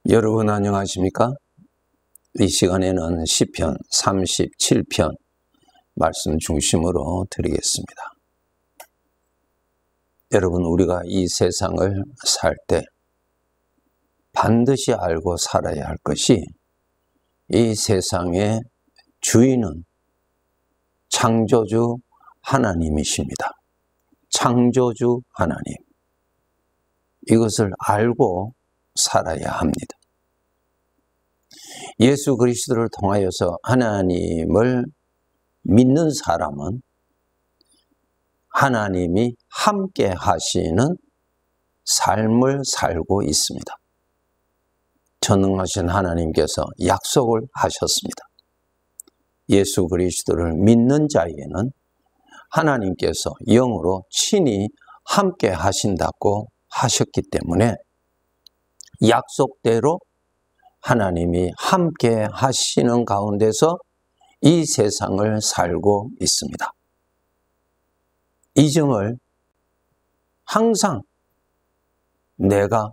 여러분 안녕하십니까? 이 시간에는 시편 37편 말씀 중심으로 드리겠습니다. 여러분, 우리가 이 세상을 살 때 반드시 알고 살아야 할 것이, 이 세상의 주인은 창조주 하나님이십니다. 창조주 하나님. 이것을 알고 살아야 합니다. 예수 그리스도를 통하여서 하나님을 믿는 사람은 하나님이 함께 하시는 삶을 살고 있습니다. 전능하신 하나님께서 약속을 하셨습니다. 예수 그리스도를 믿는 자에게는 하나님께서 영으로 친히 함께 하신다고 하셨기 때문에 약속대로 하나님이 함께 하시는 가운데서 이 세상을 살고 있습니다. 이 점을 항상 내가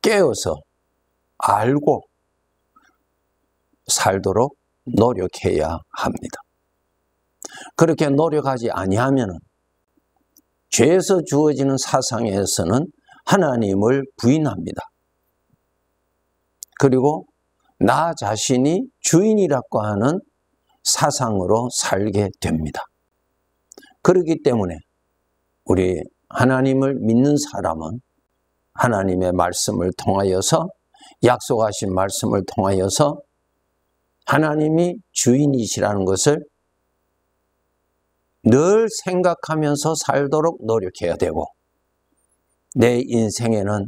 깨어서 알고 살도록 노력해야 합니다. 그렇게 노력하지 아니하면 죄에서 주어지는 사상에서는 하나님을 부인합니다. 그리고 나 자신이 주인이라고 하는 사상으로 살게 됩니다. 그렇기 때문에 우리 하나님을 믿는 사람은 하나님의 말씀을 통하여서, 약속하신 말씀을 통하여서 하나님이 주인이시라는 것을 늘 생각하면서 살도록 노력해야 되고, 내 인생에는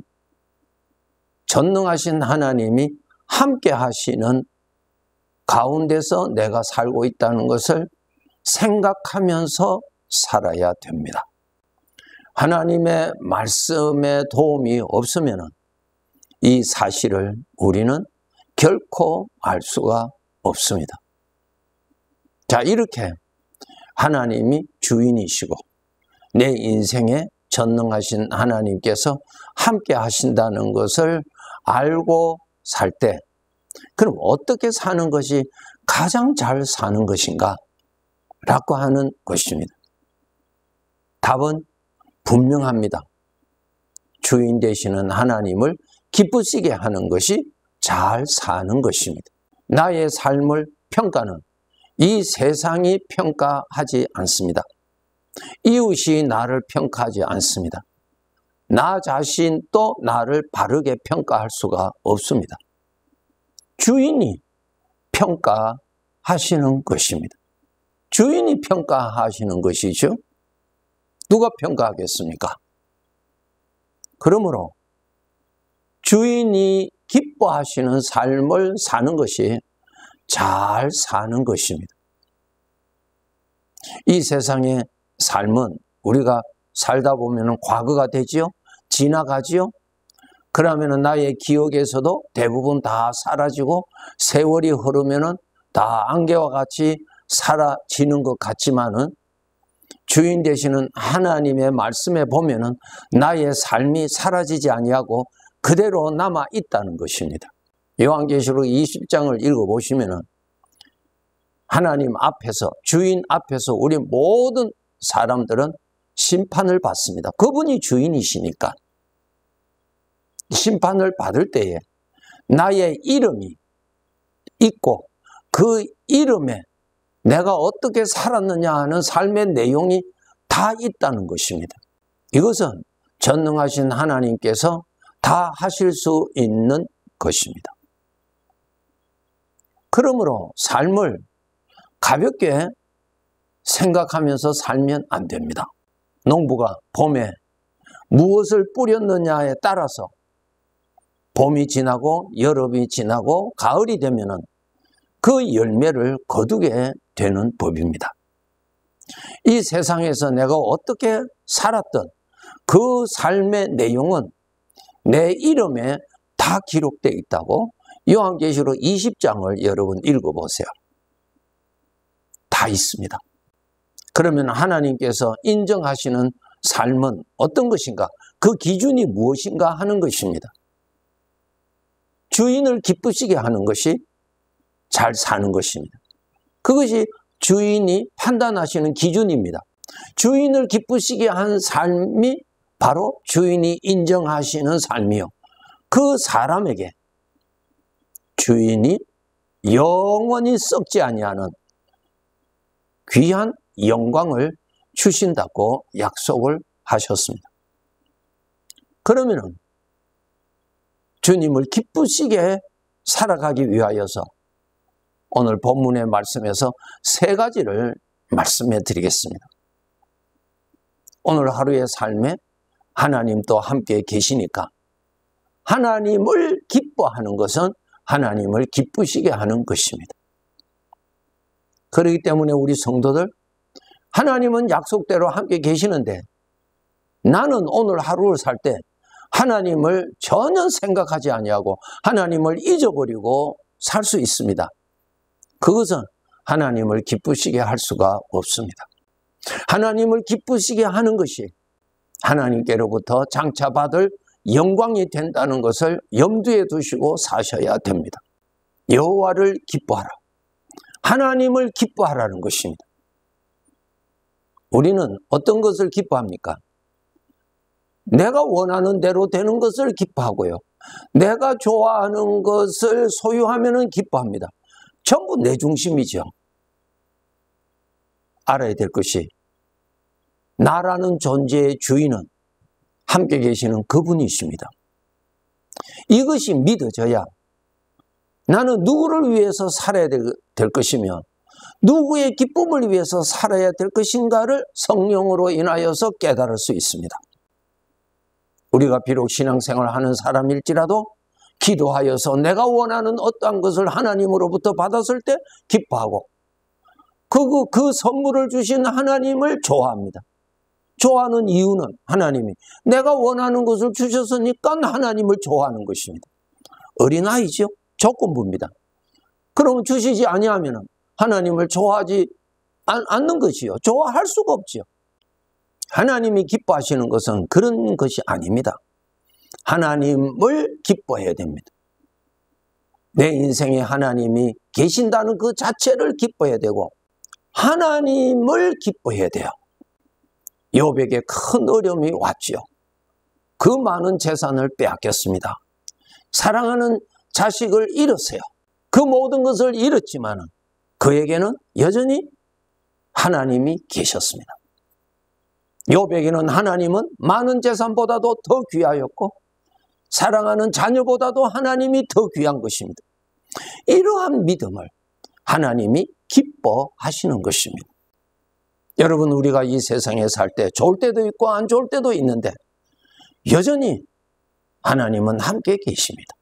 전능하신 하나님이 함께 하시는 가운데서 내가 살고 있다는 것을 생각하면서 살아야 됩니다. 하나님의 말씀에 도움이 없으면 이 사실을 우리는 결코 알 수가 없습니다. 자, 이렇게 하나님이 주인이시고 내 인생에 전능하신 하나님께서 함께 하신다는 것을 알고 살 때, 그럼 어떻게 사는 것이 가장 잘 사는 것인가? 라고 하는 것입니다. 답은 분명합니다. 주인 되시는 하나님을 기쁘시게 하는 것이 잘 사는 것입니다. 나의 삶을 평가는 이 세상이 평가하지 않습니다. 이웃이 나를 평가하지 않습니다. 나 자신도 나를 바르게 평가할 수가 없습니다. 주인이 평가하시는 것입니다. 주인이 평가하시는 것이죠. 누가 평가하겠습니까? 그러므로 주인이 기뻐하시는 삶을 사는 것이 잘 사는 것입니다. 이 세상의 삶은 우리가 살다 보면 과거가 되지요? 지나가지요? 그러면 나의 기억에서도 대부분 다 사라지고 세월이 흐르면 다 안개와 같이 사라지는 것 같지만은, 주인 되시는 하나님의 말씀에 보면은 나의 삶이 사라지지 아니하고 그대로 남아 있다는 것입니다. 요한계시록 20장을 읽어보시면은 하나님 앞에서, 주인 앞에서 우리 모든 사람들은 심판을 받습니다. 그분이 주인이시니까. 심판을 받을 때에 나의 이름이 있고 그 이름에 내가 어떻게 살았느냐 하는 삶의 내용이 다 있다는 것입니다. 이것은 전능하신 하나님께서 다 하실 수 있는 것입니다. 그러므로 삶을 가볍게 생각하면서 살면 안 됩니다. 농부가 봄에 무엇을 뿌렸느냐에 따라서 봄이 지나고 여름이 지나고 가을이 되면은 그 열매를 거두게 되는 법입니다. 이 세상에서 내가 어떻게 살았던 그 삶의 내용은 내 이름에 다 기록되어 있다고 요한계시록 20장을 여러분 읽어보세요. 다 있습니다. 그러면 하나님께서 인정하시는 삶은 어떤 것인가? 그 기준이 무엇인가 하는 것입니다. 주인을 기쁘시게 하는 것이 잘 사는 것입니다. 그것이 주인이 판단하시는 기준입니다. 주인을 기쁘시게 한 삶이 바로 주인이 인정하시는 삶이요. 그 사람에게 주인이 영원히 썩지 아니하는 귀한 영광을 주신다고 약속을 하셨습니다. 그러면은 주님을 기쁘시게 살아가기 위하여서 오늘 본문의 말씀에서 세 가지를 말씀해 드리겠습니다. 오늘 하루의 삶에 하나님도 함께 계시니까 하나님을 기뻐하는 것은 하나님을 기쁘시게 하는 것입니다. 그렇기 때문에 우리 성도들, 하나님은 약속대로 함께 계시는데 나는 오늘 하루를 살 때 하나님을 전혀 생각하지 아니하고 하나님을 잊어버리고 살 수 있습니다. 그것은 하나님을 기쁘시게 할 수가 없습니다. 하나님을 기쁘시게 하는 것이 하나님께로부터 장차받을 영광이 된다는 것을 염두에 두시고 사셔야 됩니다. 여호와를 기뻐하라. 하나님을 기뻐하라는 것입니다. 우리는 어떤 것을 기뻐합니까? 내가 원하는 대로 되는 것을 기뻐하고요. 내가 좋아하는 것을 소유하면 기뻐합니다. 전부 내 중심이죠. 알아야 될 것이 나라는 존재의 주인은 함께 계시는 그분이십니다. 이것이 믿어져야 나는 누구를 위해서 살아야 될 것이며 누구의 기쁨을 위해서 살아야 될 것인가를 성령으로 인하여서 깨달을 수 있습니다. 우리가 비록 신앙생활을 하는 사람일지라도 기도하여서 내가 원하는 어떠한 것을 하나님으로부터 받았을 때 기뻐하고 그 선물을 주신 하나님을 좋아합니다. 좋아하는 이유는 하나님이 내가 원하는 것을 주셨으니까 하나님을 좋아하는 것입니다. 어린아이죠. 조건부입니다. 그러면 주시지 아니하면 하나님을 좋아하지 않는 것이요. 좋아할 수가 없죠. 하나님이 기뻐하시는 것은 그런 것이 아닙니다. 하나님을 기뻐해야 됩니다. 내 인생에 하나님이 계신다는 그 자체를 기뻐해야 되고 하나님을 기뻐해야 돼요. 욥에게 큰 어려움이 왔지요. 그 많은 재산을 빼앗겼습니다. 사랑하는 자식을 잃었어요. 그 모든 것을 잃었지만 그에게는 여전히 하나님이 계셨습니다. 욥에게는 하나님은 많은 재산보다도 더 귀하였고 사랑하는 자녀보다도 하나님이 더 귀한 것입니다. 이러한 믿음을 하나님이 기뻐하시는 것입니다. 여러분, 우리가 이 세상에 살 때 좋을 때도 있고 안 좋을 때도 있는데 여전히 하나님은 함께 계십니다.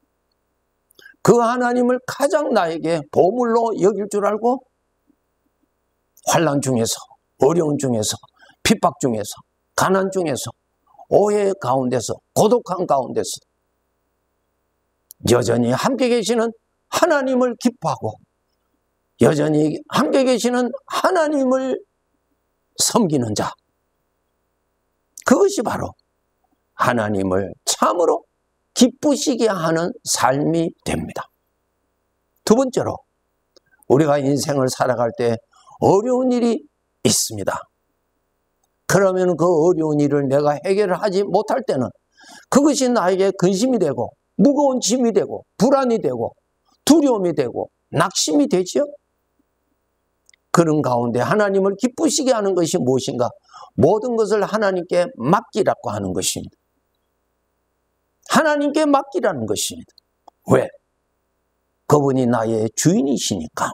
그 하나님을 가장 나에게 보물로 여길 줄 알고 환난 중에서, 어려운 중에서, 핍박 중에서, 가난 중에서, 오해 가운데서, 고독한 가운데서 여전히 함께 계시는 하나님을 기뻐하고 여전히 함께 계시는 하나님을 섬기는 자, 그것이 바로 하나님을 참으로 기쁘시게 하는 삶이 됩니다. 두 번째로, 우리가 인생을 살아갈 때 어려운 일이 있습니다. 그러면 그 어려운 일을 내가 해결을 하지 못할 때는 그것이 나에게 근심이 되고 무거운 짐이 되고 불안이 되고 두려움이 되고 낙심이 되죠. 그런 가운데 하나님을 기쁘시게 하는 것이 무엇인가? 모든 것을 하나님께 맡기라고 하는 것입니다. 하나님께 맡기라는 것입니다. 왜? 그분이 나의 주인이시니까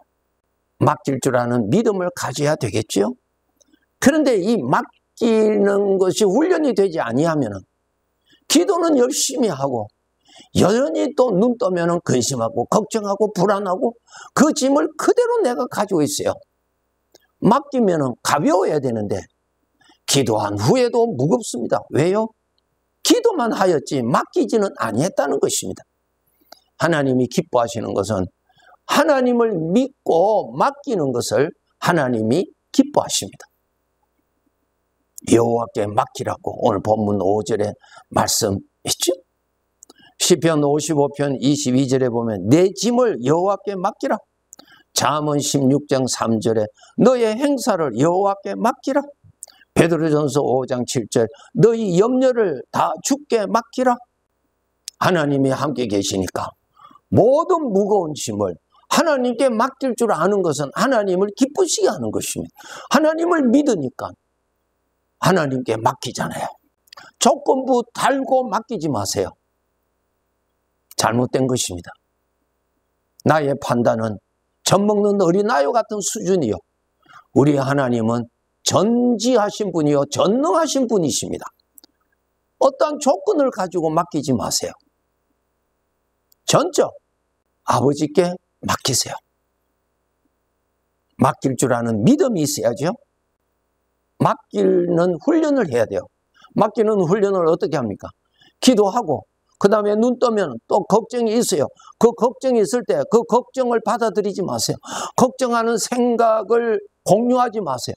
맡길 줄 아는 믿음을 가져야 되겠죠. 그런데 이 맡기는 것이 훈련이 되지 아니하면 기도는 열심히 하고 여전히 또 눈 떠면 근심하고 걱정하고 불안하고 그 짐을 그대로 내가 가지고 있어요. 맡기면 가벼워야 되는데 기도한 후에도 무겁습니다. 왜요? 기도만 하였지 맡기지는 아니했다는 것입니다. 하나님이 기뻐하시는 것은 하나님을 믿고 맡기는 것을 하나님이 기뻐하십니다. 여호와께 맡기라고 오늘 본문 5절에 말씀했죠. 시편 55편 22절에 보면 내 짐을 여호와께 맡기라. 잠언 16장 3절에 너의 행사를 여호와께 맡기라. 베드로전서 5장 7절 너희 염려를 다 주께 맡기라. 하나님이 함께 계시니까 모든 무거운 짐을 하나님께 맡길 줄 아는 것은 하나님을 기쁘시게 하는 것입니다. 하나님을 믿으니까 하나님께 맡기잖아요. 조건부 달고 맡기지 마세요. 잘못된 것입니다. 나의 판단은 젖먹는 어린아이와 같은 수준이요. 우리 하나님은 전지하신 분이요 전능하신 분이십니다. 어떠한 조건을 가지고 맡기지 마세요. 전적 아버지께 맡기세요. 맡길 줄 아는 믿음이 있어야죠. 맡기는 훈련을 해야 돼요. 맡기는 훈련을 어떻게 합니까? 기도하고 그 다음에 눈 뜨면 또 걱정이 있어요. 그 걱정이 있을 때 그 걱정을 받아들이지 마세요. 걱정하는 생각을 공유하지 마세요.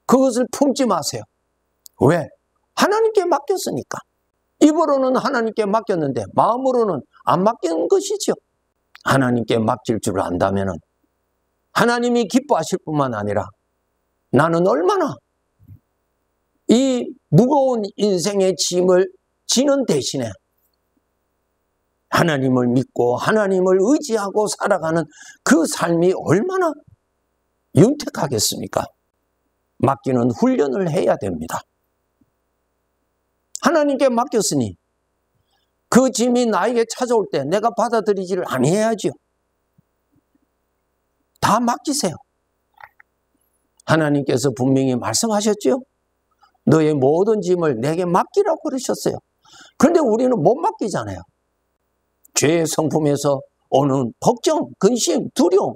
그것을 품지 마세요. 왜? 하나님께 맡겼으니까. 입으로는 하나님께 맡겼는데 마음으로는 안 맡긴 것이죠. 하나님께 맡길 줄 안다면 하나님이 기뻐하실 뿐만 아니라 나는 얼마나 이 무거운 인생의 짐을 지는 대신에 하나님을 믿고 하나님을 의지하고 살아가는 그 삶이 얼마나 윤택하겠습니까? 맡기는 훈련을 해야 됩니다. 하나님께 맡겼으니 그 짐이 나에게 찾아올 때 내가 받아들이지를 아니해야죠. 다 맡기세요. 하나님께서 분명히 말씀하셨죠. 너의 모든 짐을 내게 맡기라고 그러셨어요. 그런데 우리는 못 맡기잖아요. 죄의 성품에서 오는 걱정, 근심, 두려움,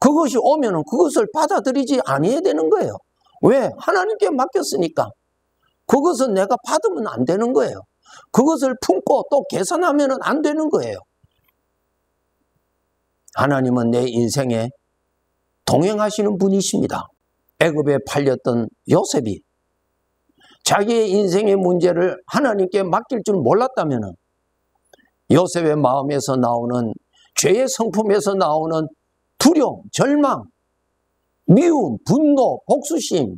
그것이 오면 그것을 받아들이지 아니해야 되는 거예요. 왜? 하나님께 맡겼으니까. 그것은 내가 받으면 안 되는 거예요. 그것을 품고 또 계산하면 안 되는 거예요. 하나님은 내 인생에 동행하시는 분이십니다. 애굽에 팔렸던 요셉이 자기의 인생의 문제를 하나님께 맡길 줄 몰랐다면 요셉의 마음에서 나오는 죄의 성품에서 나오는 두려움, 절망, 미움, 분노, 복수심,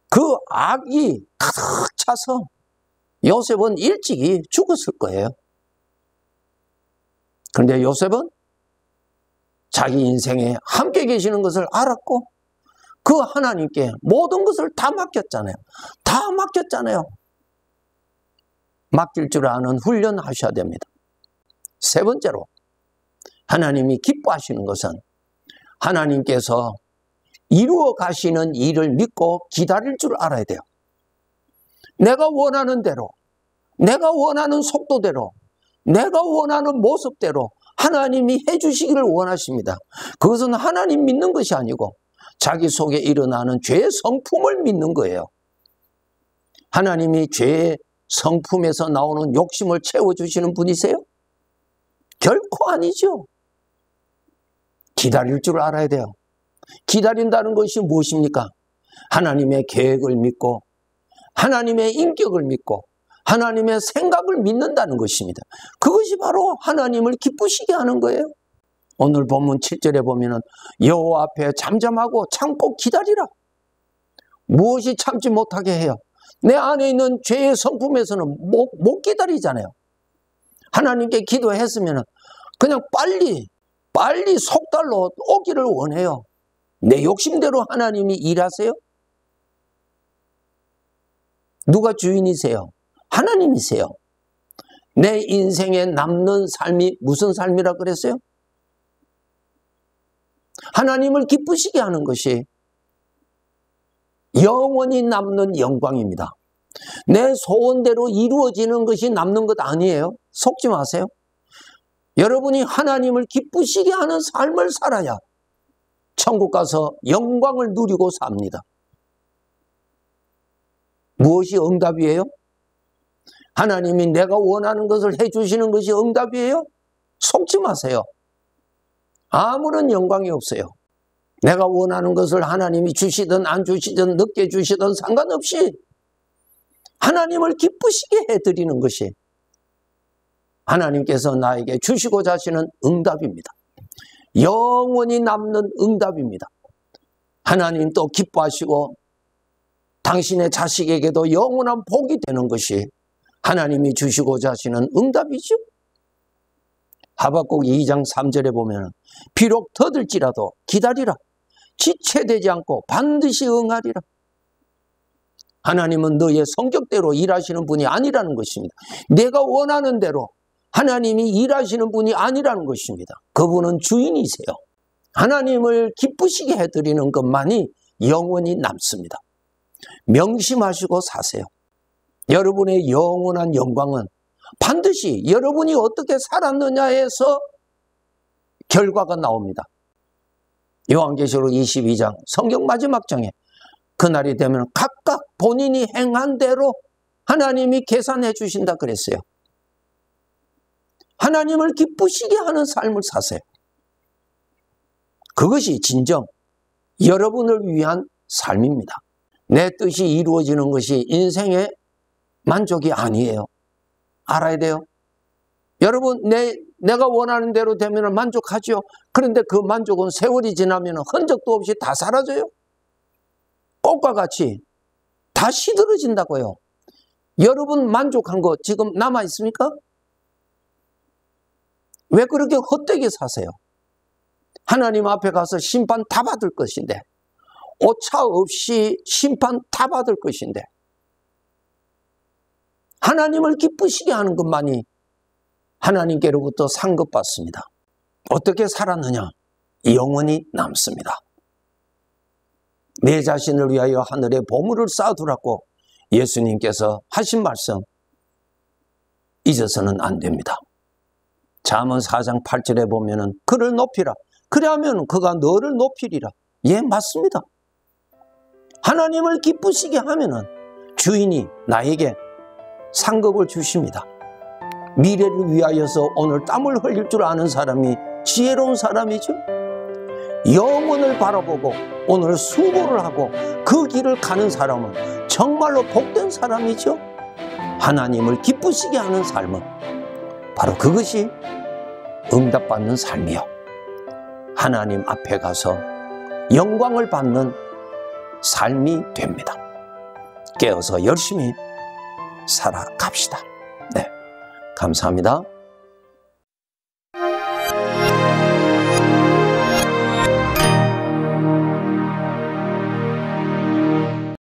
그 악이 가득 차서 요셉은 일찍이 죽었을 거예요. 그런데 요셉은 자기 인생에 함께 계시는 것을 알았고 그 하나님께 모든 것을 다 맡겼잖아요. 다 맡겼잖아요. 맡길 줄 아는 훈련하셔야 됩니다. 세 번째로 하나님이 기뻐하시는 것은 하나님께서 이루어 가시는 일을 믿고 기다릴 줄 알아야 돼요. 내가 원하는 대로, 내가 원하는 속도대로, 내가 원하는 모습대로 하나님이 해주시기를 원하십니다. 그것은 하나님 믿는 것이 아니고 자기 속에 일어나는 죄의 성품을 믿는 거예요. 하나님이 죄의 성품에서 나오는 욕심을 채워주시는 분이세요? 결코 아니죠. 기다릴 줄 알아야 돼요. 기다린다는 것이 무엇입니까? 하나님의 계획을 믿고 하나님의 인격을 믿고 하나님의 생각을 믿는다는 것입니다. 그것이 바로 하나님을 기쁘시게 하는 거예요. 오늘 본문 7절에 보면 여호와 앞에 잠잠하고 참고 기다리라. 무엇이 참지 못하게 해요? 내 안에 있는 죄의 성품에서는 못 기다리잖아요. 하나님께 기도했으면 그냥 빨리 속달로 오기를 원해요. 내 욕심대로 하나님이 일하세요? 누가 주인이세요? 하나님이세요. 내 인생에 남는 삶이 무슨 삶이라 그랬어요? 하나님을 기쁘시게 하는 것이 영원히 남는 영광입니다. 내 소원대로 이루어지는 것이 남는 것 아니에요. 속지 마세요. 여러분이 하나님을 기쁘시게 하는 삶을 살아야 천국 가서 영광을 누리고 삽니다. 무엇이 응답이에요? 하나님이 내가 원하는 것을 해주시는 것이 응답이에요? 속지 마세요. 아무런 영광이 없어요. 내가 원하는 것을 하나님이 주시든 안 주시든 늦게 주시든 상관없이 하나님을 기쁘시게 해드리는 것이 하나님께서 나에게 주시고자 하시는 응답입니다. 영원히 남는 응답입니다. 하나님 또 기뻐하시고 당신의 자식에게도 영원한 복이 되는 것이 하나님이 주시고자 하시는 응답이죠. 하박국 2장 3절에 보면 비록 더딜지라도 기다리라. 지체되지 않고 반드시 응하리라. 하나님은 너의 성격대로 일하시는 분이 아니라는 것입니다. 내가 원하는 대로 하나님이 일하시는 분이 아니라는 것입니다. 그분은 주인이세요. 하나님을 기쁘시게 해드리는 것만이 영원히 남습니다. 명심하시고 사세요. 여러분의 영원한 영광은 반드시 여러분이 어떻게 살았느냐에서 결과가 나옵니다. 요한계시록 22장 성경 마지막 장에 그날이 되면 각각 본인이 행한 대로 하나님이 계산해 주신다 그랬어요. 하나님을 기쁘시게 하는 삶을 사세요. 그것이 진정 여러분을 위한 삶입니다. 내 뜻이 이루어지는 것이 인생의 만족이 아니에요. 알아야 돼요. 여러분 내가 원하는 대로 되면 만족하죠. 그런데 그 만족은 세월이 지나면 흔적도 없이 다 사라져요. 꽃과 같이 다 시들어진다고요. 여러분 만족한 거 지금 남아 있습니까? 왜 그렇게 헛되게 사세요? 하나님 앞에 가서 심판 다 받을 것인데, 오차 없이 심판 다 받을 것인데, 하나님을 기쁘시게 하는 것만이 하나님께로부터 상급받습니다. 어떻게 살았느냐? 영원히 남습니다. 내 자신을 위하여 하늘에 보물을 쌓아두라고 예수님께서 하신 말씀 잊어서는 안 됩니다. 잠언 4장 8절에 보면은 그를 높이라. 그래야면 그가 너를 높이리라. 예, 맞습니다. 하나님을 기쁘시게 하면은 주인이 나에게 상급을 주십니다. 미래를 위하여서 오늘 땀을 흘릴 줄 아는 사람이 지혜로운 사람이죠. 영원을 바라보고 오늘 수고를 하고 그 길을 가는 사람은 정말로 복된 사람이죠. 하나님을 기쁘시게 하는 삶은 바로 그것이 응답받는 삶이요, 하나님 앞에 가서 영광을 받는 삶이 됩니다. 깨어서 열심히 살아갑시다. 네, 감사합니다.